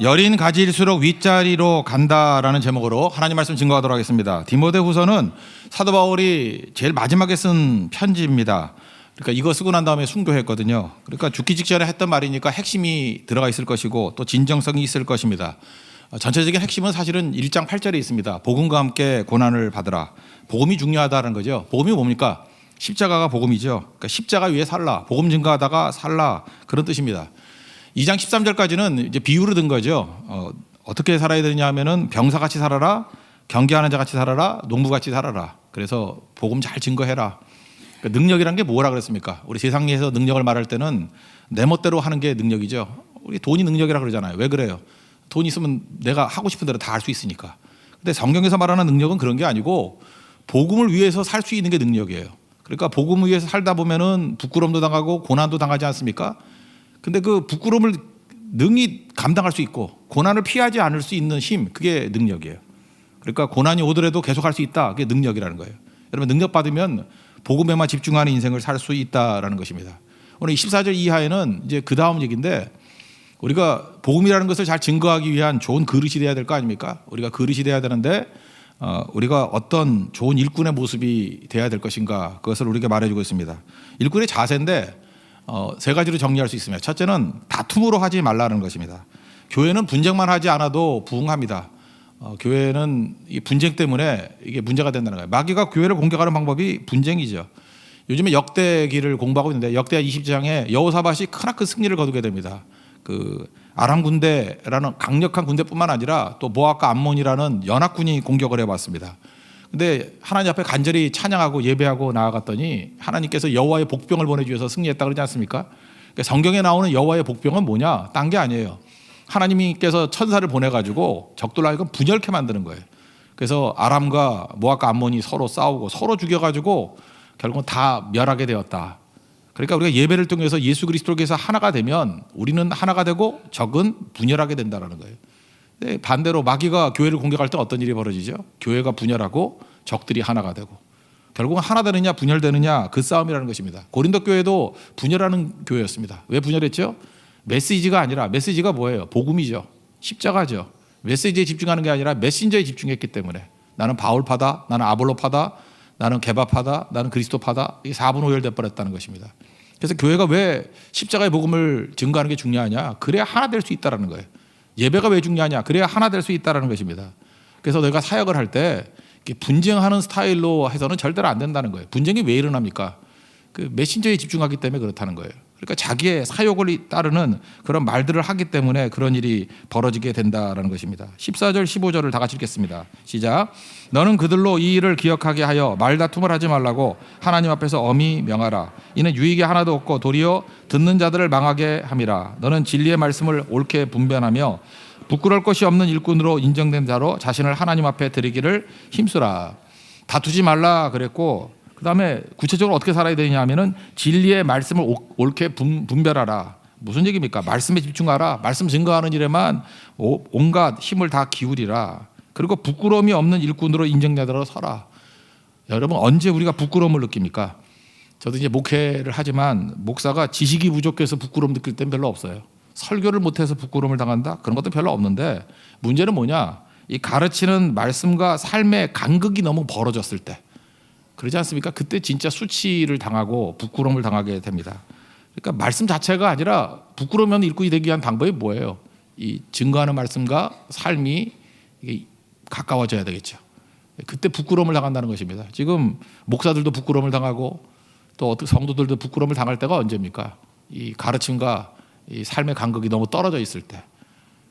여린 가지일수록 윗자리로 간다라는 제목으로 하나님 말씀 증거하도록 하겠습니다. 디모데후서는 사도 바울이 제일 마지막에 쓴 편지입니다. 그러니까 이거 쓰고 난 다음에 순교했거든요. 그러니까 죽기 직전에 했던 말이니까 핵심이 들어가 있을 것이고 또 진정성이 있을 것입니다. 전체적인 핵심은 사실은 1장 8절에 있습니다. 복음과 함께 고난을 받으라. 복음이 중요하다는 거죠. 복음이 뭡니까? 십자가가 복음이죠. 그러니까 십자가 위에 살라. 복음 증거하다가 살라. 그런 뜻입니다. 2장 13절까지는 이제 비유로 든 거죠. 어떻게 살아야 되느냐 하면은 병사같이 살아라, 경계하는 자같이 살아라, 농부같이 살아라. 그래서 복음 잘 증거해라. 그러니까 능력이란 게 뭐라 그랬습니까? 우리 세상에서 능력을 말할 때는 내 멋대로 하는 게 능력이죠. 우리 돈이 능력이라 그러잖아요. 왜 그래요? 돈 있으면 내가 하고 싶은 대로 다 할 수 있으니까. 근데 성경에서 말하는 능력은 그런 게 아니고 복음을 위해서 살 수 있는 게 능력이에요. 그러니까 복음을 위해서 살다 보면은 부끄럼도 당하고 고난도 당하지 않습니까? 근데 그 부끄러움을 능히 감당할 수 있고 고난을 피하지 않을 수 있는 힘, 그게 능력이에요. 그러니까 고난이 오더라도 계속할 수 있다, 그게 능력이라는 거예요. 여러분, 능력 받으면 복음에만 집중하는 인생을 살 수 있다라는 것입니다. 오늘 24절 이하에는 이제 그 다음 얘기인데, 우리가 복음이라는 것을 잘 증거하기 위한 좋은 그릇이 돼야 될 거 아닙니까? 우리가 그릇이 돼야 되는데 우리가 어떤 좋은 일꾼의 모습이 돼야 될 것인가, 그것을 우리에게 말해주고 있습니다. 일꾼의 자세인데 세 가지로 정리할 수 있습니다. 첫째는 다툼으로 하지 말라는 것입니다. 교회는 분쟁만 하지 않아도 부흥합니다. 교회는 이 분쟁 때문에 이게 문제가 된다는 거예요. 마귀가 교회를 공격하는 방법이 분쟁이죠. 요즘에 역대기를 공부하고 있는데 역대하 20장에 여호사밧이 크나큰 승리를 거두게 됩니다. 그 아람 군대라는 강력한 군대뿐만 아니라 또 모압과 암몬이라는 연합군이 공격을 해왔습니다. 근데 하나님 앞에 간절히 찬양하고 예배하고 나아갔더니 하나님께서 여호와의 복병을 보내주셔서 승리했다 그러지 않습니까? 그러니까 성경에 나오는 여호와의 복병은 뭐냐? 딴 게 아니에요. 하나님께서 천사를 보내가지고 적들로 하여금 분열케 만드는 거예요. 그래서 아람과 모압과 암몬이 서로 싸우고 서로 죽여가지고 결국은 다 멸하게 되었다. 그러니까 우리가 예배를 통해서 예수 그리스도께서 하나가 되면 우리는 하나가 되고 적은 분열하게 된다는 거예요. 네, 반대로 마귀가 교회를 공격할 때 어떤 일이 벌어지죠? 교회가 분열하고 적들이 하나가 되고 결국은 하나 되느냐 분열되느냐, 그 싸움이라는 것입니다. 고린도 교회도 분열하는 교회였습니다. 왜 분열했죠? 메시지가 아니라, 메시지가 뭐예요? 복음이죠. 십자가죠. 메시지에 집중하는 게 아니라 메신저에 집중했기 때문에 나는 바울파다, 나는 아볼로파다, 나는 개바파다, 나는 그리스도파다, 이게 4분 오열돼 버렸다는 것입니다. 그래서 교회가 왜 십자가의 복음을 증거하는 게 중요하냐? 그래야 하나 될 수 있다는 거예요. 예배가 왜 중요하냐? 그래야 하나 될 수 있다는 것입니다. 그래서 내가 사역을 할 때 분쟁하는 스타일로 해서는 절대로 안 된다는 거예요. 분쟁이 왜 일어납니까? 그 메신저에 집중하기 때문에 그렇다는 거예요. 그러니까 자기의 사욕을 따르는 그런 말들을 하기 때문에 그런 일이 벌어지게 된다는 것입니다. 14절 15절을 다 같이 읽겠습니다. 시작. 너는 그들로 이 일을 기억하게 하여 말다툼을 하지 말라고 하나님 앞에서 엄히 명하라. 이는 유익이 하나도 없고 도리어 듣는 자들을 망하게 함이라. 너는 진리의 말씀을 옳게 분별하며 부끄러울 것이 없는 일꾼으로 인정된 자로 자신을 하나님 앞에 드리기를 힘쓰라. 다투지 말라 그랬고, 그 다음에 구체적으로 어떻게 살아야 되냐 하면은 진리의 말씀을 옳게 분별하라. 무슨 얘기입니까? 말씀에 집중하라. 말씀 증거하는 일에만 온갖 힘을 다 기울이라. 그리고 부끄러움이 없는 일꾼으로 인정되도록 서라. 여러분, 언제 우리가 부끄러움을 느낍니까? 저도 이제 목회를 하지만 목사가 지식이 부족해서 부끄러움 느낄 땐 별로 없어요. 설교를 못해서 부끄러움을 당한다? 그런 것도 별로 없는데, 문제는 뭐냐? 이 가르치는 말씀과 삶의 간극이 너무 벌어졌을 때, 그러지 않습니까? 그때 진짜 수치를 당하고 부끄러움을 당하게 됩니다. 그러니까 말씀 자체가 아니라 부끄러우면 일꾼이 되기 위한 방법이 뭐예요? 이 증거하는 말씀과 삶이 가까워져야 되겠죠. 그때 부끄러움을 당한다는 것입니다. 지금 목사들도 부끄러움을 당하고 또 어떻게 성도들도 부끄러움을 당할 때가 언제입니까? 이 가르침과 이 삶의 간극이 너무 떨어져 있을 때.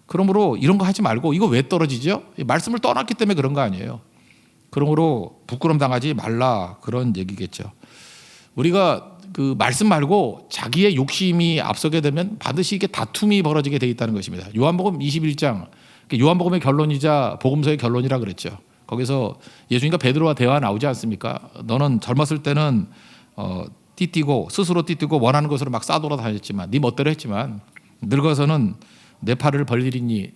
그러므로 이런 거 하지 말고, 이거 왜 떨어지죠? 말씀을 떠났기 때문에 그런 거 아니에요. 그러므로 부끄러움 당하지 말라, 그런 얘기겠죠. 우리가 그 말씀 말고 자기의 욕심이 앞서게 되면 반드시 이게 다툼이 벌어지게 돼 있다는 것입니다. 요한복음 21장, 요한복음의 결론이자 복음서의 결론이라 그랬죠. 거기서 예수님과 베드로와 대화 나오지 않습니까? 너는 젊었을 때는 띠뛰고 스스로 띠뛰고 원하는 것으로 막 싸돌아다녔지만, 네 멋대로 했지만 늙어서는 내 팔을 벌리리니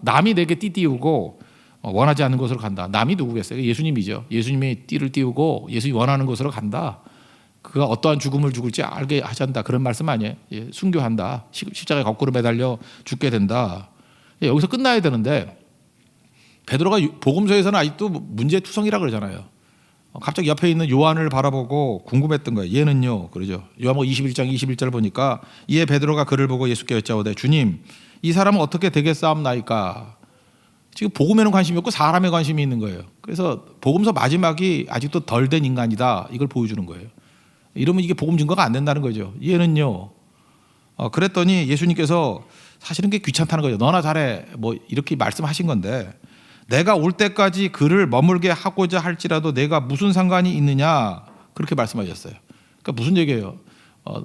남이 내게 띠띠우고 원하지 않는 곳으로 간다. 남이 누구겠어요? 예수님이죠. 예수님이 띠를 띄우고 예수님이 원하는 곳으로 간다. 그가 어떠한 죽음을 죽을지 알게 하잔다. 그런 말씀 아니에요. 예, 순교한다. 십자가에 거꾸로 매달려 죽게 된다. 예, 여기서 끝나야 되는데 베드로가 복음서에서는 아직도 문제투성이라 그러잖아요. 갑자기 옆에 있는 요한을 바라보고 궁금했던 거예요. 얘는요, 그러죠. 요한복음 21장 21절 보니까 이에 베드로가 그를 보고 예수께 여짜오되 주님, 이 사람은 어떻게 되겠사옵나이까? 지금 복음에는 관심이 없고 사람에 관심이 있는 거예요. 그래서 복음서 마지막이 아직도 덜 된 인간이다. 이걸 보여주는 거예요. 이러면 이게 복음 증거가 안 된다는 거죠. 얘는요. 그랬더니 예수님께서 사실은 그게 귀찮다는 거죠. 너나 잘해. 뭐 이렇게 말씀하신 건데 내가 올 때까지 그를 머물게 하고자 할지라도 내가 무슨 상관이 있느냐 그렇게 말씀하셨어요. 그러니까 무슨 얘기예요?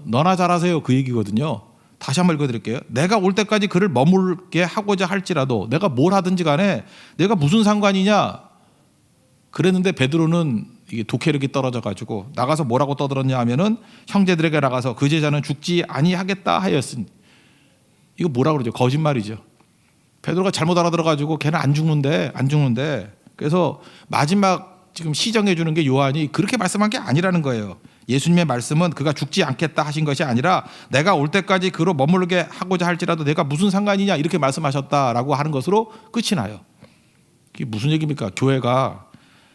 너나 잘하세요 그 얘기거든요. 다시 한번 읽어드릴게요. 내가 올 때까지 그를 머물게 하고자 할지라도 내가 뭘 하든지 간에 내가 무슨 상관이냐 그랬는데 베드로는 이게 독해력이 떨어져 가지고 나가서 뭐라고 떠들었냐 하면은 형제들에게 나가서 그 제자는 죽지 아니하겠다 하였으니 이거 뭐라 그러죠? 거짓말이죠. 베드로가 잘못 알아들어 가지고 걔는 안 죽는데 그래서 마지막 지금 시정해 주는 게 요한이 그렇게 말씀한 게 아니라는 거예요. 예수님의 말씀은 그가 죽지 않겠다 하신 것이 아니라 내가 올 때까지 그로 머물게 하고자 할지라도 내가 무슨 상관이냐 이렇게 말씀하셨다라고 하는 것으로 끝이 나요. 이게 무슨 얘기입니까? 교회가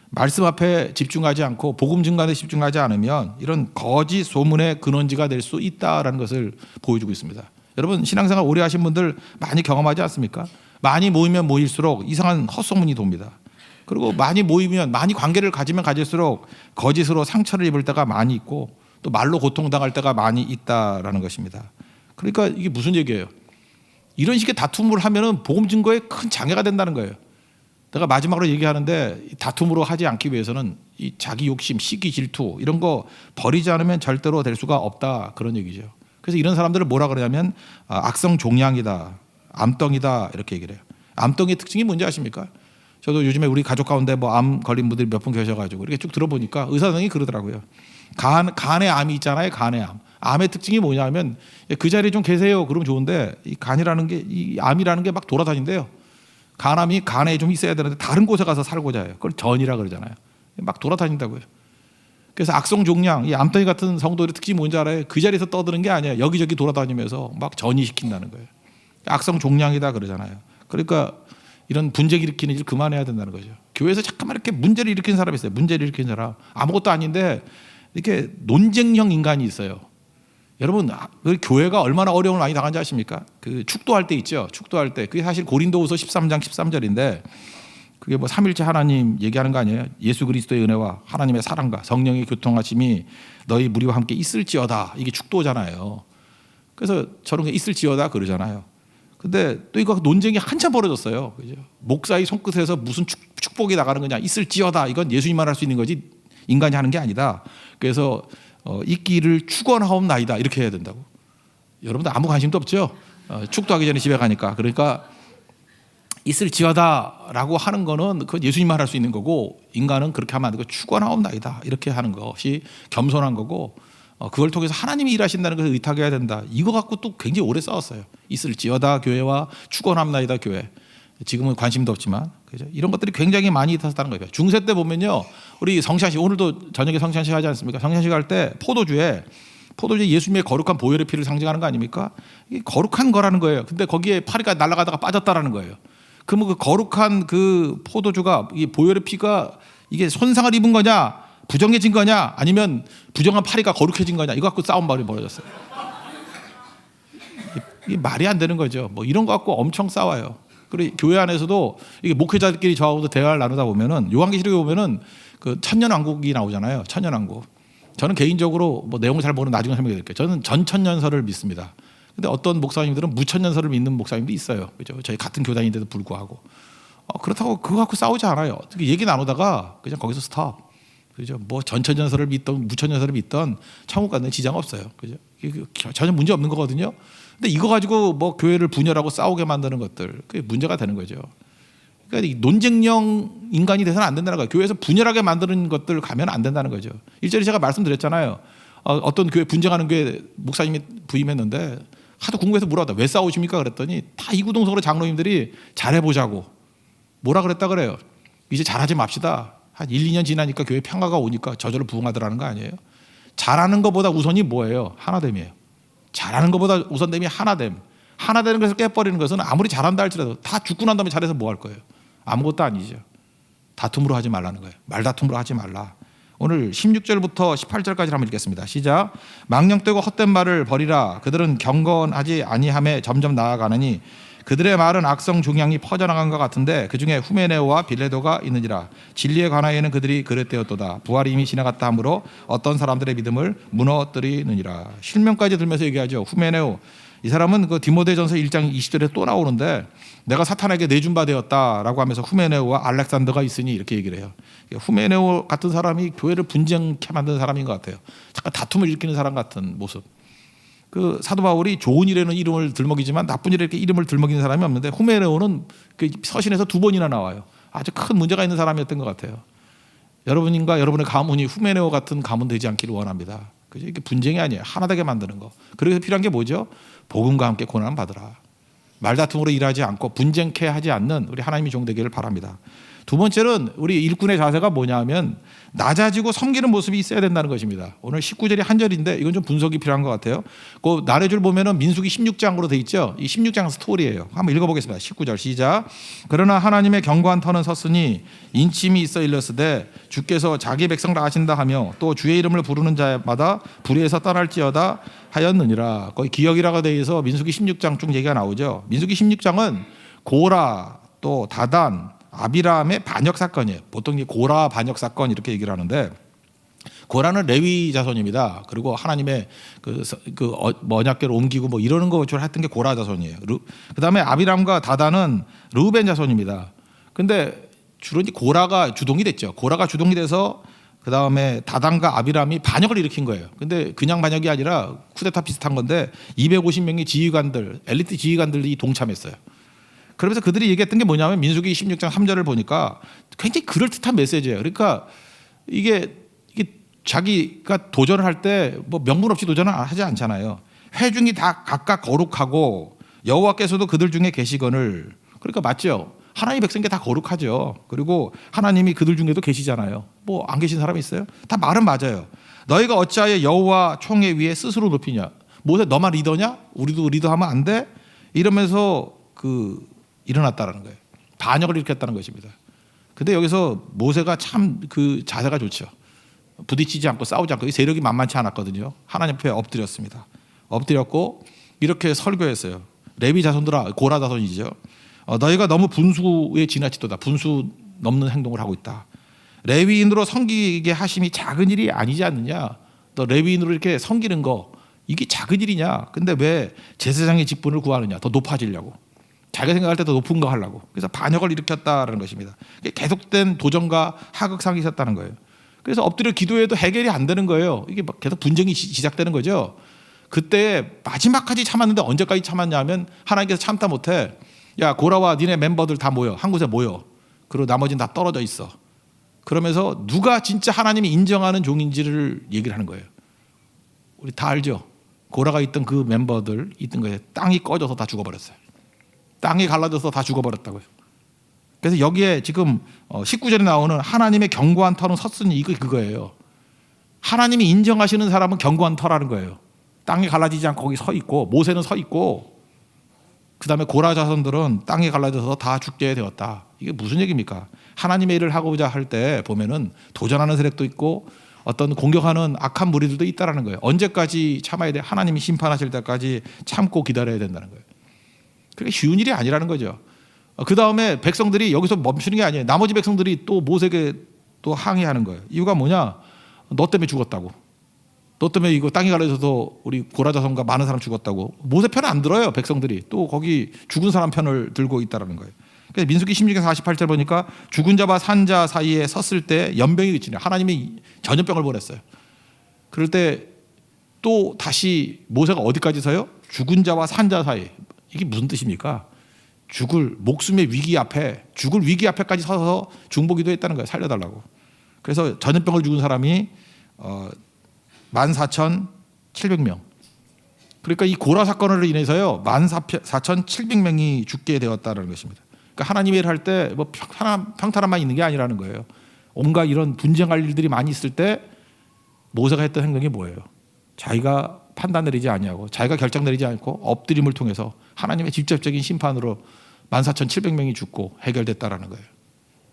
말씀 앞에 집중하지 않고 복음 증거에 집중하지 않으면 이런 거짓 소문의 근원지가 될 수 있다라는 것을 보여주고 있습니다. 여러분 신앙생활 오래 하신 분들 많이 경험하지 않습니까? 많이 모이면 모일수록 이상한 헛소문이 돕니다. 그리고 많이 모이면 많이 관계를 가지면 가질수록 거짓으로 상처를 입을 때가 많이 있고 또 말로 고통당할 때가 많이 있다라는 것입니다. 그러니까 이게 무슨 얘기예요? 이런 식의 다툼을 하면은 복음 증거에 큰 장애가 된다는 거예요. 내가 마지막으로 얘기하는데 다툼으로 하지 않기 위해서는 이 자기 욕심, 시기, 질투 이런 거 버리지 않으면 절대로 될 수가 없다 그런 얘기죠. 그래서 이런 사람들을 뭐라 그러냐면 악성 종양이다, 암덩이다 이렇게 얘기를 해요. 암덩이의 특징이 뭔지 아십니까? 저도 요즘에 우리 가족 가운데 뭐 암 걸린 분들이 몇 분 계셔가지고 이렇게 쭉 들어보니까 의사 선생님이 그러더라고요. 간에 암이 있잖아요. 간에 암. 암의 특징이 뭐냐면 그 자리에 좀 계세요. 그러면 좋은데 이 간이라는 게 이 암이라는 게 막 돌아다닌대요. 간암이 간에 좀 있어야 되는데 다른 곳에 가서 살고자 해요. 그걸 전이라 그러잖아요. 막 돌아다닌다고요. 그래서 악성 종양, 이 암덩이 같은 성도들의 특징이 뭔지 알아요? 그 자리에서 떠드는 게 아니에요. 여기저기 돌아다니면서 막 전이시킨다는 거예요. 악성 종양이다 그러잖아요. 그러니까 이런 분쟁 일으키는 일 그만해야 된다는 거죠. 교회에서 잠깐만 이렇게 문제를 일으키는 사람이 있어요. 문제를 일으키는 사람. 아무것도 아닌데 이렇게 논쟁형 인간이 있어요. 여러분 교회가 얼마나 어려움을 많이 당한지 아십니까? 그 축도할 때 있죠. 축도할 때 그게 사실 고린도후서 13장 13절인데 그게 뭐 삼일째 하나님 얘기하는 거 아니에요? 예수 그리스도의 은혜와 하나님의 사랑과 성령의 교통하심이 너희 무리와 함께 있을지어다. 이게 축도잖아요. 그래서 저런 게 있을지어다 그러잖아요. 근데 또 이거 논쟁이 한참 벌어졌어요. 그죠? 목사의 손끝에서 무슨 축복이 나가는 거냐? 있을지어다. 이건 예수님만 할 수 있는 거지 인간이 하는 게 아니다. 그래서 있기를 축원하옵나이다 이렇게 해야 된다고. 여러분들 아무 관심도 없죠. 축도하기 전에 집에 가니까. 그러니까 있을지어다라고 하는 거는 그건 예수님만 할 수 있는 거고 인간은 그렇게 하면 안 되고 축원하옵나이다 이렇게 하는 것이 겸손한 거고 그걸 통해서 하나님이 일하신다는 것을 의탁해야 된다. 이거 갖고 또 굉장히 오래 싸웠어요. 있을지어다 교회와 축원하옵나이다 교회. 지금은 관심도 없지만 그죠? 이런 것들이 굉장히 많이 있었다는 거예요. 중세 때 보면요, 우리 성찬식 오늘도 저녁에 성찬식 하지 않습니까? 성찬식 할 때 포도주에 예수님의 거룩한 보혈의 피를 상징하는 거 아닙니까? 이게 거룩한 거라는 거예요. 근데 거기에 파리가 날아가다가 빠졌다라는 거예요. 그러면 그 거룩한 그 포도주가 이 보혈의 피가 이게 손상을 입은 거냐, 부정해진 거냐, 아니면 부정한 파리가 거룩해진 거냐, 이거 갖고 싸움 말이 벌어졌어요. 이게 말이 안 되는 거죠. 뭐 이런 거 갖고 엄청 싸워요. 그리고 교회 안에서도 이게 목회자들끼리 저하고도 대화를 나누다 보면은 요한계시록에 보면은 그 천년왕국이 나오잖아요. 천년왕국. 저는 개인적으로 뭐 내용을 잘 모르는 나중에 설명해 드릴게요. 저는 전천년설을 믿습니다. 근데 어떤 목사님들은 무천년설을 믿는 목사님도 있어요. 그죠? 저희 같은 교단인데도 불구하고. 그렇다고 그거 갖고 싸우지 않아요. 얘기 나누다가 그냥 거기서 스탑. 그죠? 뭐 전천년설을 믿던 무천년설을 믿던 천국 가는 지장 없어요. 그죠? 이게 전혀 문제 없는 거거든요. 근데 이거 가지고 뭐 교회를 분열하고 싸우게 만드는 것들 그게 문제가 되는 거죠. 그러니까 이 논쟁형 인간이 돼서는 안 된다는 거예요. 교회에서 분열하게 만드는 것들 가면 안 된다는 거죠. 일전에 제가 말씀드렸잖아요. 어떤 교회 분쟁하는 교회 목사님이 부임했는데 하도 궁금해서 물어봤다. 왜 싸우십니까? 그랬더니 다 이구동성으로 장로님들이 잘해보자고 뭐라 그랬다 그래요. 이제 잘하지 맙시다. 한 1, 2년 지나니까 교회 평화가 오니까 저절로 부흥하더라는 거 아니에요. 잘하는 것보다 우선이 뭐예요? 하나됨이에요. 잘하는 것보다 우선됨이 하나됨. 하나되는 것을 깨버리는 것은 아무리 잘한다 할지라도 다 죽고 난 다음에 잘해서 뭐 할 거예요? 아무것도 아니죠. 다툼으로 하지 말라는 거예요. 말다툼으로 하지 말라. 오늘 16절부터 18절까지 한번 읽겠습니다. 시작. 망령되고 헛된 말을 버리라. 그들은 경건하지 아니함에 점점 나아가느니 그들의 말은 악성 종양이 퍼져나간 것 같은데 그중에 후메네오와 빌레도가 있느니라. 진리에 관하여는 그들이 그릇되었도다. 부활이 이미 지나갔다 하므로 어떤 사람들의 믿음을 무너뜨리느니라. 실명까지 들면서 얘기하죠. 후메네오, 이 사람은 그 디모데전서 1장 20절에 또 나오는데 내가 사탄에게 내준 바 되었다라고 하면서 후메네오와 알렉산더가 있으니 이렇게 얘기를 해요. 후메네오 같은 사람이 교회를 분쟁케 만드는 사람인 것 같아요. 잠깐 다툼을 일으키는 사람 같은 모습. 그 사도 바울이 좋은 일에는 이름을 들먹이지만 나쁜 일에 이렇게 이름을 들먹이는 사람이 없는데 후메네오는 그 서신에서 2번이나 나와요. 아주 큰 문제가 있는 사람이었던 것 같아요. 여러분과 여러분의 가문이 후메네오 같은 가문 되지 않기를 원합니다. 그죠? 이게 분쟁이 아니에요. 하나 되게 만드는 거. 그래서 필요한 게 뭐죠? 복음과 함께 고난을 받으라. 말다툼으로 일하지 않고 분쟁케 하지 않는 우리 하나님의 종 되기를 바랍니다. 두 번째는 우리 일꾼의 자세가 뭐냐면 낮아지고 섬기는 모습이 있어야 된다는 것입니다. 오늘 19절이 한 절인데 이건 좀 분석이 필요한 것 같아요. 그 나레줄 보면은 민수기 16장으로 돼 있죠. 이 16장 스토리예요. 한번 읽어보겠습니다. 19절 시작. 그러나 하나님의 견고한 터는 섰으니 인침이 있어 일렀으되 주께서 자기 백성을 아신다 하며 또 주의 이름을 부르는 자마다 불의에서 떠날지어다 하였느니라. 거의 기억이라고 되어 있어 민수기 16장 쭉 얘기가 나오죠. 민수기 16장은 고라 또 다단 아비람의 반역 사건이에요. 보통 고라 반역 사건 이렇게 얘기를 하는데 고라는 레위 자손입니다. 그리고 하나님의 그 언약궤를 옮기고 뭐 이러는 거 주로 했던 게 고라 자손이에요. 그다음에 아비람과 다단은 르우벤 자손입니다. 근데 주로 이제 고라가 주동이 됐죠. 고라가 주동이 돼서 그다음에 다단과 아비람이 반역을 일으킨 거예요. 근데 그냥 반역이 아니라 쿠데타 비슷한 건데 250명의 지휘관들, 엘리트 지휘관들이 동참했어요. 그러면서 그들이 얘기했던 게 뭐냐면 민수기 16장 3절을 보니까 굉장히 그럴듯한 메시지예요. 그러니까 이게 자기가 도전을 할 때 뭐 명분 없이 도전을 하지 않잖아요. 회중이 다 각각 거룩하고 여호와께서도 그들 중에 계시거늘. 그러니까 맞죠. 하나님의 백성께 다 거룩하죠. 그리고 하나님이 그들 중에도 계시잖아요. 뭐 안 계신 사람이 있어요? 다 말은 맞아요. 너희가 어찌하여 여호와 총회 위에 스스로 높이냐? 모세 너만 리더냐? 우리도 리더하면 안 돼? 이러면서 일어났다는 거예요. 반역을 일으켰다는 것입니다. 근데 여기서 모세가 참 그 자세가 좋죠. 부딪히지 않고 싸우지 않고 이 세력이 만만치 않았거든요. 하나님 앞에 엎드렸습니다. 엎드렸고 이렇게 설교했어요. 레위 자손들아, 고라 자손이죠. 너희가 너무 분수에 지나치도다. 분수 넘는 행동을 하고 있다. 레위인으로 섬기게 하심이 작은 일이 아니지 않느냐. 너 레위인으로 이렇게 섬기는 거 이게 작은 일이냐. 근데 왜 제사장의 직분을 구하느냐. 더 높아지려고. 자기가 생각할 때 더 높은 거 하려고. 그래서 반역을 일으켰다라는 것입니다. 계속된 도전과 하극상이 있었다는 거예요. 그래서 엎드려 기도해도 해결이 안 되는 거예요. 이게 계속 분쟁이 시작되는 거죠. 그때 마지막까지 참았는데 언제까지 참았냐면 하나님께서 참다 못해 야 고라와 니네 멤버들 다 모여 한 곳에 모여. 그리고 나머지는 다 떨어져 있어. 그러면서 누가 진짜 하나님이 인정하는 종인지를 얘기를 하는 거예요. 우리 다 알죠. 고라가 있던 그 멤버들 있던 거예요. 땅이 꺼져서 다 죽어버렸어요. 땅이 갈라져서 다 죽어버렸다고요. 그래서 여기에 지금 19절에 나오는 하나님의 견고한 터는 섰으니 이거 그거예요. 하나님이 인정하시는 사람은 견고한 터라는 거예요. 땅이 갈라지지 않고 거기 서 있고 모세는 서 있고 그다음에 고라 자손들은 땅이 갈라져서 다 죽게 되었다. 이게 무슨 얘기입니까? 하나님의 일을 하고자 할 때 보면은 도전하는 세력도 있고 어떤 공격하는 악한 무리들도 있다라는 거예요. 언제까지 참아야 돼? 하나님이 심판하실 때까지 참고 기다려야 된다는 거예요. 그게 쉬운 일이 아니라는 거죠. 그 다음에 백성들이 여기서 멈추는 게 아니에요. 나머지 백성들이 또 모세에게 또 항의하는 거예요. 이유가 뭐냐? 너 때문에 죽었다고. 너 때문에 이거 땅이 갈라져서 우리 고라 자손과 많은 사람 죽었다고. 모세 편 안 들어요. 백성들이 또 거기 죽은 사람 편을 들고 있다라는 거예요. 그래서 민수기 16장 48절 보니까 죽은 자와 산 자 사이에 섰을 때 연병이 그치네. 하나님이 전염병을 보냈어요. 그럴 때 또 다시 모세가 어디까지 서요? 죽은 자와 산 자 사이. 이게 무슨 뜻입니까? 목숨의 위기 앞에 죽을 위기 앞에까지 서서 중보기도 했다는 거예요. 살려달라고. 그래서 전염병을 죽은 사람이 14,700명. 그러니까 이 고라 사건으로 인해서요 14,700명이 죽게 되었다는 것입니다. 그러니까 하나님의 일을 할 때 뭐 평탄함만 있는 게 아니라는 거예요. 온갖 이런 분쟁할 일들이 많이 있을 때 모세가 했던 행동이 뭐예요? 자기가 판단 내리지 아니하고 자기가 결정 내리지 않고 엎드림을 통해서 하나님의 직접적인 심판으로 14,700명이 죽고 해결됐다라는 거예요.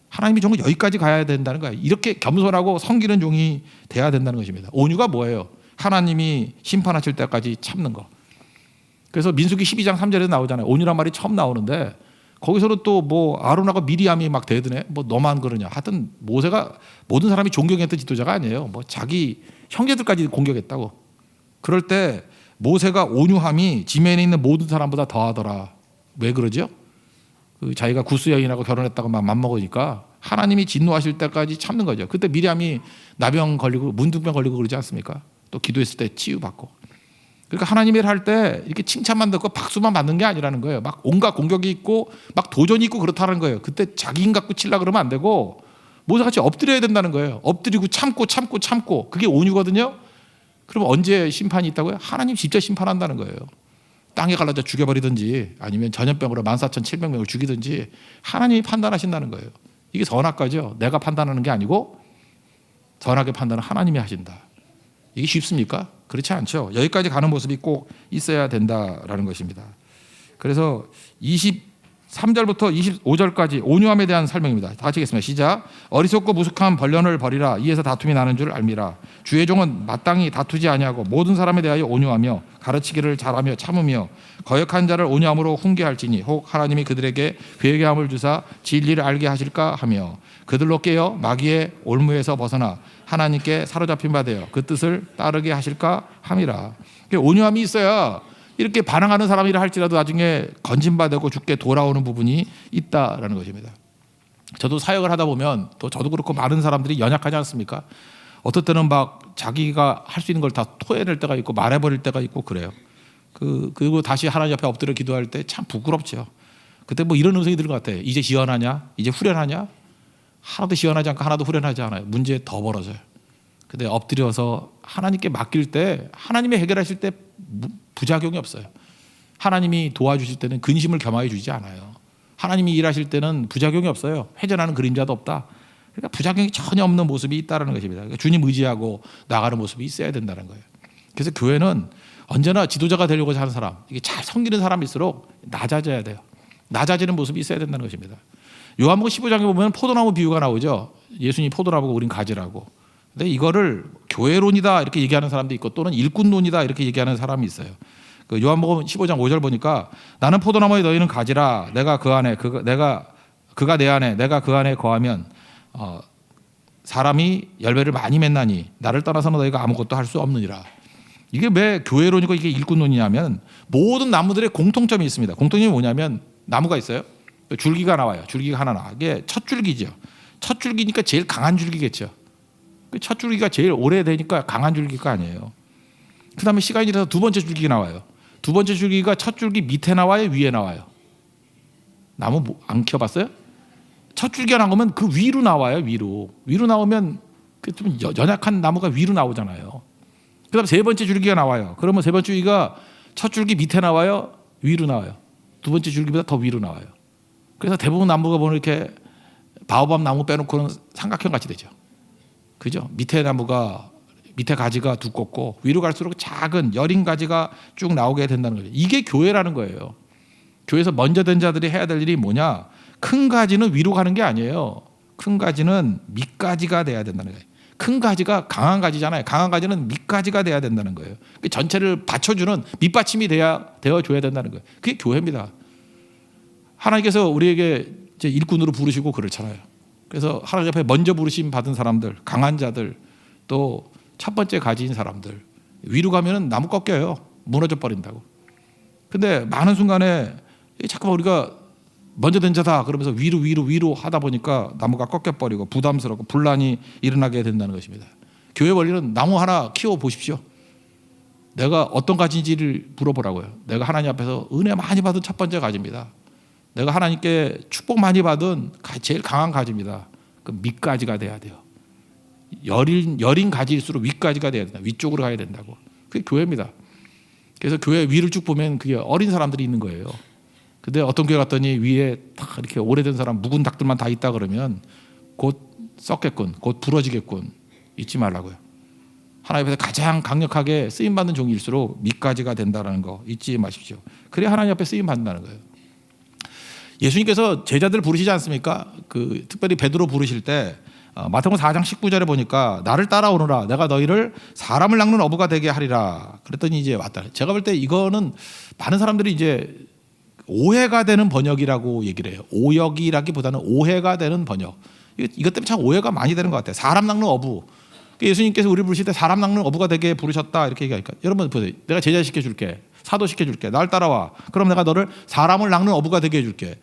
하나님이 정말 여기까지 가야 된다는 거예요. 이렇게 겸손하고 섬기는 종이 돼야 된다는 것입니다. 온유가 뭐예요? 하나님이 심판하실 때까지 참는 거. 그래서 민수기 12장 3절에 나오잖아요. 온유란 말이 처음 나오는데 거기서는 또 뭐 아론하고 미리암이 막 대드네. 뭐 너만 그러냐. 하여튼 모세가 모든 사람이 존경했던 지도자가 아니에요. 뭐 자기 형제들까지 공격했다고. 그럴 때 모세가 온유함이 지면에 있는 모든 사람보다 더하더라. 왜 그러죠? 그 자기가 구스 여인하고 결혼했다고 막 맘먹으니까 하나님이 진노하실 때까지 참는 거죠. 그때 미리암이 나병 걸리고 문둥병 걸리고 그러지 않습니까? 또 기도했을 때 치유받고. 그러니까 하나님이 할 때 이렇게 칭찬만 듣고 박수만 받는 게 아니라는 거예요. 막 온갖 공격이 있고 막 도전이 있고 그렇다는 거예요. 그때 자기 힘 갖고 치려고 그러면 안 되고 모세같이 엎드려야 된다는 거예요. 엎드리고 참고 그게 온유거든요. 그럼 언제 심판이 있다고요? 하나님 직접 심판한다는 거예요. 땅에 갈라져 죽여버리든지 아니면 전염병으로 14,700명을 죽이든지 하나님이 판단하신다는 거예요. 이게 선악과죠. 내가 판단하는 게 아니고 선악의 판단은 하나님이 하신다. 이게 쉽습니까? 그렇지 않죠. 여기까지 가는 모습이 꼭 있어야 된다라는 것입니다. 그래서 23절부터 25절까지 온유함에 대한 설명입니다. 다 같이 읽겠습니다. 시작. 어리석고 무식한 번련을 버리라. 이에서 다툼이 나는 줄 알미라. 주의 종은 마땅히 다투지 아니하고 모든 사람에 대하여 온유하며 가르치기를 잘하며 참으며 거역한 자를 온유함으로 훈계할지니 혹 하나님이 그들에게 회개함을 주사 진리를 알게 하실까 하며 그들로 깨어 마귀의 올무에서 벗어나 하나님께 사로잡힌 바 되어 그 뜻을 따르게 하실까 함이라. 온유함이 있어야 이렇게 반항하는 사람이라 할지라도 나중에 건진받고 죽게 돌아오는 부분이 있다라는 것입니다. 저도 사역을 하다 보면 또 저도 그렇고 많은 사람들이 연약하지 않습니까? 어떨 때는 막 자기가 할 수 있는 걸 다 토해낼 때가 있고 말해버릴 때가 있고 그래요. 그리고 다시 하나님 앞에 엎드려 기도할 때 참 부끄럽죠. 그때 뭐 이런 음성이 드는 것 같아요. 이제 시원하냐? 이제 후련하냐? 하나도 시원하지 않고 하나도 후련하지 않아요. 문제 더 벌어져요. 근데 엎드려서 하나님께 맡길 때 하나님이 해결하실 때 부작용이 없어요. 하나님이 도와주실 때는 근심을 겸하여 주지 않아요. 하나님이 일하실 때는 부작용이 없어요. 회전하는 그림자도 없다. 그러니까 부작용이 전혀 없는 모습이 있다는 것입니다. 그러니까 주님 의지하고 나가는 모습이 있어야 된다는 거예요. 그래서 교회는 언제나 지도자가 되려고 하는 사람, 이게 잘 섬기는 사람일수록 낮아져야 돼요. 낮아지는 모습이 있어야 된다는 것입니다. 요한복음 15장에 보면 포도나무 비유가 나오죠. 예수님이 포도나무고 우린 가지라고. 근데 이거를 교회론이다 이렇게 얘기하는 사람도 있고 또는 일꾼론이다 이렇게 얘기하는 사람이 있어요. 그 요한복음 15장 5절 보니까 나는 포도나무에 너희는 가지라. 내가 그 안에 그가 내 안에 내가 그 안에 거하면 사람이 열매를 많이 맺나니 나를 떠나서는 너희가 아무것도 할 수 없느니라. 이게 왜 교회론이고 이게 일꾼론이냐면 모든 나무들의 공통점이 있습니다. 공통점이 뭐냐면 나무가 있어요. 줄기가 나와요. 줄기가 하나 나와. 이게 첫 줄기죠. 첫 줄기니까 제일 강한 줄기겠죠. 첫 줄기가 제일 오래되니까 강한 줄기가 아니에요. 그 다음에 시간이 지나서 두 번째 줄기가 나와요. 두 번째 줄기가 첫 줄기 밑에 나와요? 위에 나와요? 나무 안 키워봤어요? 첫 줄기가 나오면 그 위로 나와요. 위로 나오면 좀 연약한 나무가 위로 나오잖아요. 그 다음에 세 번째 줄기가 나와요. 그러면 세 번째 줄기가 첫 줄기 밑에 나와요? 위로 나와요? 두 번째 줄기보다 더 위로 나와요. 그래서 대부분 나무가 보면 이렇게 바오밥 나무 빼놓고는 삼각형 같이 되죠. 그죠? 밑에 나무가 밑에 가지가 두껍고 위로 갈수록 작은 여린 가지가 쭉 나오게 된다는 거죠. 이게 교회라는 거예요. 교회에서 먼저 된 자들이 해야 될 일이 뭐냐? 큰 가지는 위로 가는 게 아니에요. 큰 가지는 밑가지가 돼야 된다는 거예요. 큰 가지가 강한 가지잖아요. 강한 가지는 밑가지가 돼야 된다는 거예요. 전체를 받쳐주는 밑받침이 되어줘야 된다는 거예요. 그게 교회입니다. 하나님께서 우리에게 이제 일꾼으로 부르시고 그렇잖아요. 그래서 하나님 앞에 먼저 부르심 받은 사람들, 강한 자들, 또 첫 번째 가지인 사람들 위로 가면은 나무 꺾여요. 무너져 버린다고. 근데 많은 순간에 자꾸만 우리가 먼저 된 자다 그러면서 위로 하다 보니까 나무가 꺾여버리고 부담스럽고 분란이 일어나게 된다는 것입니다. 교회 원리는 나무 하나 키워 보십시오. 내가 어떤 가지인지를 물어보라고요. 내가 하나님 앞에서 은혜 많이 받은 첫 번째 가지입니다. 내가 하나님께 축복 많이 받은 제일 강한 가지입니다. 그 밑가지가 돼야 돼요. 여린 가지일수록 윗가지가 돼야 된다. 위쪽으로 가야 된다고. 그게 교회입니다. 그래서 교회 위를 쭉 보면 그게 어린 사람들이 있는 거예요. 근데 어떤 교회 갔더니 위에 딱 이렇게 오래된 사람 묵은 닭들만 다 있다 그러면 곧 썩겠군, 곧 부러지겠군. 잊지 말라고요. 하나님 앞에서 가장 강력하게 쓰임 받는 종일수록 밑가지가 된다는 거 잊지 마십시오. 그래야 하나님 앞에 쓰임 받는다는 거예요. 예수님께서 제자들 부르시지 않습니까? 특별히 베드로 부르실 때 마태복음 4장 19절에 보니까 나를 따라오너라 내가 너희를 사람을 낚는 어부가 되게 하리라. 그랬더니 이제 왔다. 제가 볼 때 이거는 많은 사람들이 이제 오해가 되는 번역이라고 얘기를 해요. 오역이라기보다는 오해가 되는 번역. 이것 때문에 참 오해가 많이 되는 것 같아요. 사람 낚는 어부. 예수님께서 우리를 부르실 때 사람 낚는 어부가 되게 부르셨다 이렇게 얘기하니까 여러분 보세요. 내가 제자 시켜줄게. 사도 시켜줄게. 날 따라와. 그럼 내가 너를 사람을 낚는 어부가 되게 해줄게.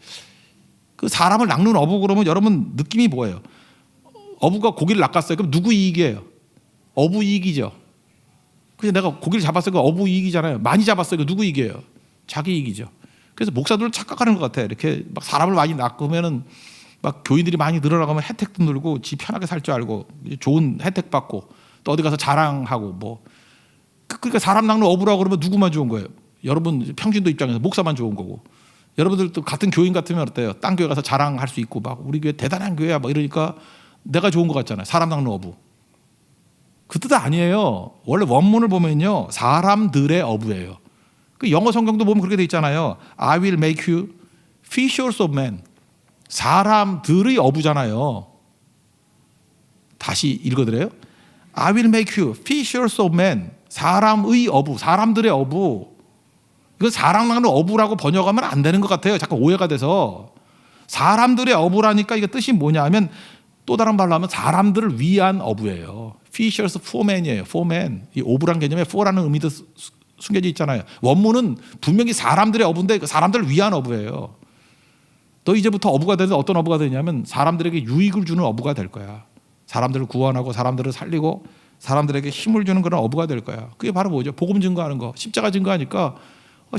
그 사람을 낚는 어부 그러면 여러분 느낌이 뭐예요? 어부가 고기를 낚았어요. 그럼 누구 이익이에요? 어부 이익이죠. 그래서 내가 고기를 잡았어요. 그 어부 이익이잖아요. 많이 잡았어요. 그 누구 이익이에요? 자기 이익이죠. 그래서 목사들은 착각하는 것 같아요. 이렇게 막 사람을 많이 낚으면은 막 교인들이 많이 늘어나가면 혜택도 늘고 지 편하게 살 줄 알고 좋은 혜택 받고 또 어디 가서 자랑하고 뭐 그러니까 사람 낚는 어부라고 그러면 누구만 좋은 거예요? 여러분 평신도 입장에서 목사만 좋은 거고 여러분들도 같은 교인 같으면 어때요? 딴 교회 가서 자랑할 수 있고 막 우리 교회 대단한 교회야 막 이러니까 내가 좋은 것 같잖아요. 사람 낚는 어부. 그 뜻 아니에요. 원래 원문을 보면요 사람들의 어부예요. 그 영어 성경도 보면 그렇게 돼 있잖아요. I will make you fishers of men. 사람들의 어부잖아요. 다시 읽어드려요. I will make you fishers of men. 사람의 어부, 사람들의 어부. 이건 사람 낚는 어부라고 번역하면 안 되는 것 같아요. 자꾸 오해가 돼서. 사람들의 어부라니까 이게 뜻이 뭐냐 하면 또 다른 말로 하면 사람들을 위한 어부예요. Fishers for men이에요. For men. 이 어부란 개념에 for라는 의미도 숨겨져 있잖아요. 원문은 분명히 사람들의 어부인데 사람들을 위한 어부예요. 너 이제부터 어부가 되는 어떤 어부가 되냐면 사람들에게 유익을 주는 어부가 될 거야. 사람들을 구원하고 사람들을 살리고 사람들에게 힘을 주는 그런 어부가 될 거야. 그게 바로 뭐죠? 복음 증거하는 거. 십자가 증거하니까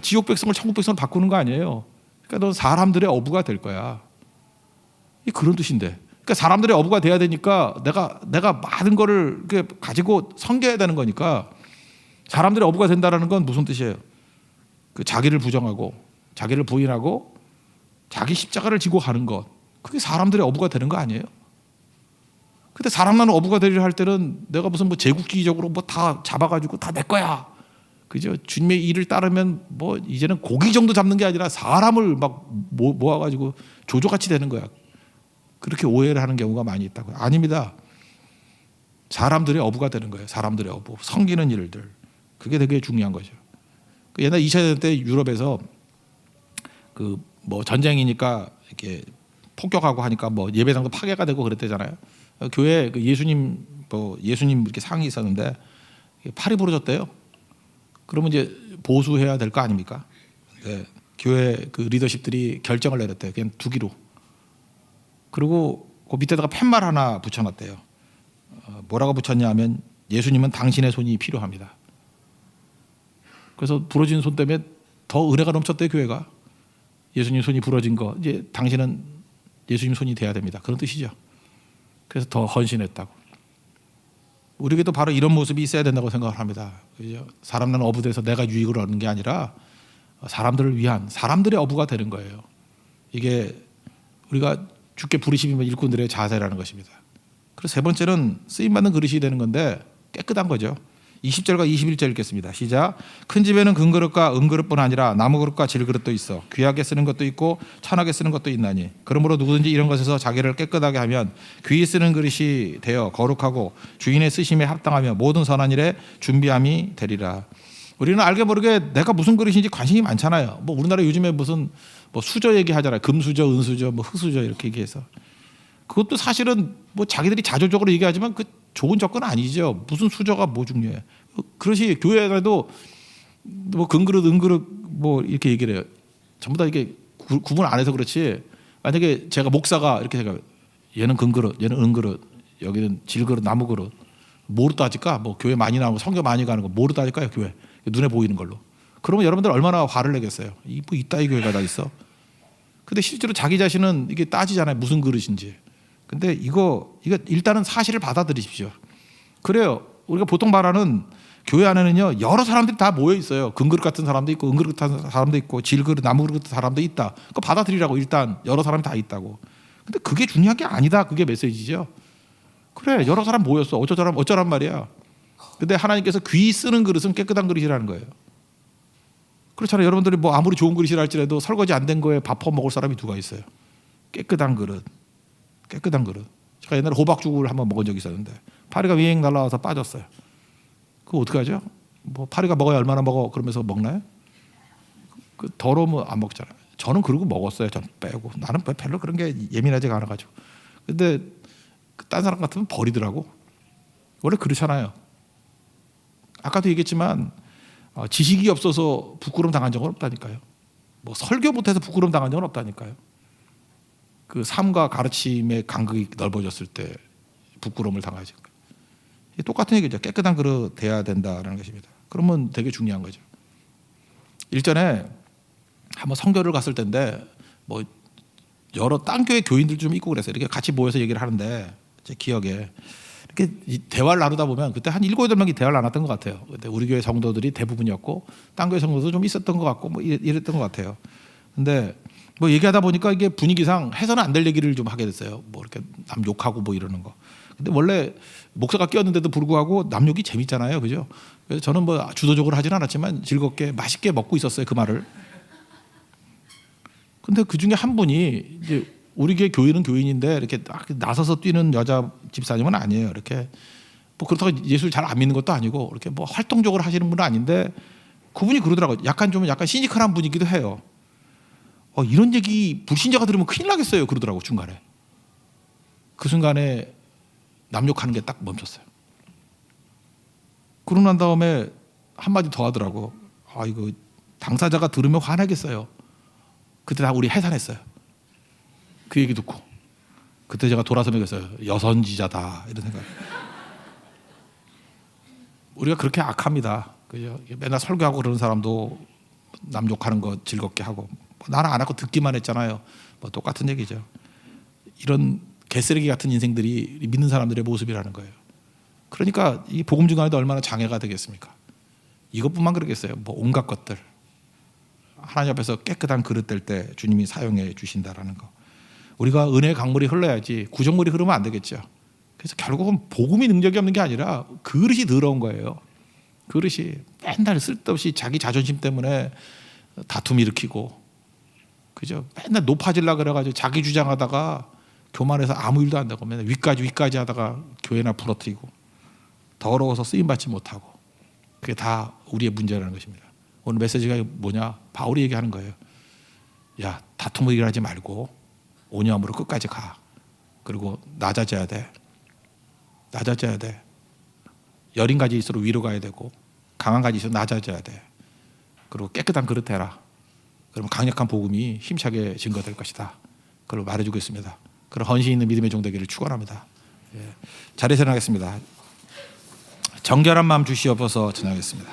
지옥 백성을 천국 백성을 바꾸는 거 아니에요. 그러니까 넌 사람들의 어부가 될 거야. 이 그런 뜻인데. 그러니까 사람들의 어부가 돼야 되니까 내가 많은 거를 가지고 섬겨야 되는 거니까 사람들의 어부가 된다라는 건 무슨 뜻이에요? 그 자기를 부정하고 자기를 부인하고 자기 십자가를 지고 가는 것. 그게 사람들의 어부가 되는 거 아니에요? 근데 사람 나는 어부가 되리라 할 때는 내가 무슨 뭐 제국주의적으로 뭐 다 잡아가지고 다 내 거야. 그죠? 주님의 일을 따르면 뭐 이제는 고기 정도 잡는 게 아니라 사람을 막 모아가지고 조조같이 되는 거야. 그렇게 오해를 하는 경우가 많이 있다고요. 아닙니다. 사람들의 어부가 되는 거예요. 사람들의 어부. 섬기는 일들. 그게 되게 중요한 거죠. 옛날 2차 대전 때 유럽에서 뭐 전쟁이니까 이렇게 폭격하고 하니까 뭐 예배당도 파괴가 되고 그랬대잖아요. 교회 예수님 이렇게 상이 있었는데 팔이 부러졌대요. 그러면 이제 보수해야 될 거 아닙니까? 네. 교회 리더십들이 결정을 내렸대요. 그냥 두기로. 그리고 그 밑에다가 팻말 하나 붙여놨대요. 뭐라고 붙였냐면 예수님은 당신의 손이 필요합니다. 그래서 부러진 손 때문에 더 은혜가 넘쳤대요. 교회가. 예수님 손이 부러진 거 이제 당신은 예수님 손이 돼야 됩니다. 그런 뜻이죠. 그래서 더 헌신했다고. 우리에게도 바로 이런 모습이 있어야 된다고 생각을 합니다. 그죠? 사람들은 어부돼서 내가 유익을 얻는 게 아니라 사람들을 위한 사람들의 어부가 되는 거예요. 이게 우리가 주께 부르심이면 일꾼들의 자세라는 것입니다. 그리고 세 번째는 쓰임받는 그릇이 되는 건데 깨끗한 거죠. 20절과 21절 읽겠습니다. 시작. 큰 집에는 금 그릇과 은 그릇뿐 아니라 나무 그릇과 질 그릇도 있어 귀하게 쓰는 것도 있고 천하게 쓰는 것도 있나니 그러므로 누구든지 이런 것에서 자기를 깨끗하게 하면 귀히 쓰는 그릇이 되어 거룩하고 주인의 쓰심에 합당하며 모든 선한 일에 준비함이 되리라. 우리는 알게 모르게 내가 무슨 그릇인지 관심이 많잖아요. 뭐 우리나라 요즘에 무슨 뭐 수저 얘기하잖아요. 금수저, 은수저, 뭐 흑수저 이렇게 얘기해서 그것도 사실은 뭐 자기들이 자조적으로 얘기하지만 그 좋은 접근 아니죠. 무슨 수저가 뭐 중요해. 그릇이 교회에도 뭐 금그릇, 은그릇 뭐 이렇게 얘기를 해요. 전부 다 이게 구분 안 해서 그렇지. 만약에 제가 목사가 이렇게 생각해요. 얘는 금그릇, 얘는 은그릇, 여기는 질그릇, 나무그릇. 뭐로 따질까? 뭐 교회 많이 나오고 성교 많이 가는 거 뭐로 따질까요? 교회. 눈에 보이는 걸로. 그러면 여러분들 얼마나 화를 내겠어요. 뭐 이따위 교회가 다 있어. 근데 실제로 자기 자신은 이게 따지잖아요. 무슨 그릇인지. 근데 이거 일단은 사실을 받아들이십시오. 그래요. 우리가 보통 말하는 교회 안에는요 여러 사람들이 다 모여 있어요. 금그릇 같은 사람도 있고 은그릇 같은 사람도 있고 질그릇, 나무그릇 같은 사람도 있다. 그거 받아들이라고 일단 여러 사람이 다 있다고. 근데 그게 중요한 게 아니다. 그게 메시지죠. 그래 여러 사람 모였어. 어쩌란 말이야. 근데 하나님께서 귀 쓰는 그릇은 깨끗한 그릇이라는 거예요. 그렇잖아요. 여러분들이 뭐 아무리 좋은 그릇이라 할지라도 설거지 안 된 거에 밥 퍼 먹을 사람이 누가 있어요. 깨끗한 그릇. 깨끗한 그릇. 제가 옛날에 호박죽을 한번 먹은 적이 있었는데 파리가 윙 날아와서 빠졌어요. 그거 어떻게 하죠? 뭐 파리가 먹어야 얼마나 먹어 그러면서 먹나요? 그 더러우면 안 먹잖아요. 저는 그러고 먹었어요. 전 빼고. 나는 별로 그런 게 예민하지가 않아가지고. 근데 딴 사람 같으면 버리더라고. 원래 그렇잖아요. 아까도 얘기했지만 지식이 없어서 부끄러움 당한 적은 없다니까요. 뭐 설교 못해서 부끄러움 당한 적은 없다니까요. 그 삶과 가르침의 간극이 넓어졌을 때 부끄러움을 당하죠. 똑같은 얘기죠. 깨끗한 그릇 돼야 된다는 것입니다. 그러면 되게 중요한 거죠. 일전에 한번 선교를 갔을 때인데 뭐 여러 딴 교회 교인들 좀 있고 그랬어요. 이렇게 같이 모여서 얘기를 하는데 제 기억에 이렇게 대화를 나누다 보면 그때 한 7, 8명이 대화를 나눴던 것 같아요. 그때 우리 교회 성도들이 대부분이었고 딴 교회 성도도 좀 있었던 것 같고 뭐 이랬던 것 같아요. 근데 뭐 얘기하다 보니까 이게 분위기상 해서는 안 될 얘기를 좀 하게 됐어요. 뭐 이렇게 남 욕하고 뭐 이러는 거. 근데 원래 목사가 끼었는데도 불구하고 남 욕이 재밌잖아요, 그죠? 그래서 저는 뭐 주도적으로 하진 않았지만 즐겁게 맛있게 먹고 있었어요, 그 말을. 근데 그 중에 한 분이 이제 우리 교회는 교인인데 이렇게 딱 나서서 뛰는 여자 집사님은 아니에요. 이렇게 뭐 그렇다고 예수를 잘 안 믿는 것도 아니고 이렇게 뭐 활동적으로 하시는 분은 아닌데 그분이 그러더라고요. 약간 시니컬한 분이기도 해요. 이런 얘기 불신자가 들으면 큰일 나겠어요. 그러더라고 중간에. 그 순간에 남 욕하는 게 딱 멈췄어요. 그러고 난 다음에 한마디 더 하더라고. 이거 당사자가 들으면 화나겠어요. 그때 다 우리 해산했어요. 그 얘기 듣고 그때 제가 돌아서 먹였어요. 여선지자다 이런 생각. 우리가 그렇게 악합니다. 그죠? 맨날 설교하고 그러는 사람도 남 욕하는 거 즐겁게 하고 나는 안 하고 듣기만 했잖아요. 뭐 똑같은 얘기죠. 이런 개쓰레기 같은 인생들이 믿는 사람들의 모습이라는 거예요. 그러니까 이 복음 증거에도 얼마나 장애가 되겠습니까? 이것뿐만 그러겠어요. 뭐 온갖 것들 하나님 앞에서 깨끗한 그릇 될 때 주님이 사용해 주신다라는 거. 우리가 은혜의 강물이 흘러야지 구정물이 흐르면 안 되겠죠. 그래서 결국은 복음이 능력이 없는 게 아니라 그릇이 더러운 거예요. 그릇이 맨날 쓸데없이 자기 자존심 때문에 다툼 일으키고, 그죠? 맨날 높아지려고 그래가지고 자기 주장하다가 교만해서 아무 일도 안 되고 맨날 위까지 하다가 교회나 부러뜨리고 더러워서 쓰임 받지 못하고, 그게 다 우리의 문제라는 것입니다. 오늘 메시지가 뭐냐? 바울이 얘기하는 거예요. 야, 다툼을 일하지 말고 온유함으로 끝까지 가. 그리고 낮아져야 돼. 낮아져야 돼. 여린 가지일수록 위로 가야 되고 강한 가지일수록 낮아져야 돼. 그리고 깨끗한 그릇 해라. 그러면 강력한 복음이 힘차게 증거될 것이다. 그걸 말해주고 있습니다. 그런 헌신 있는 믿음의 종 되기를 축원합니다. 자리에서 나가겠습니다. 정결한 마음 주시옵소서. 전하겠습니다.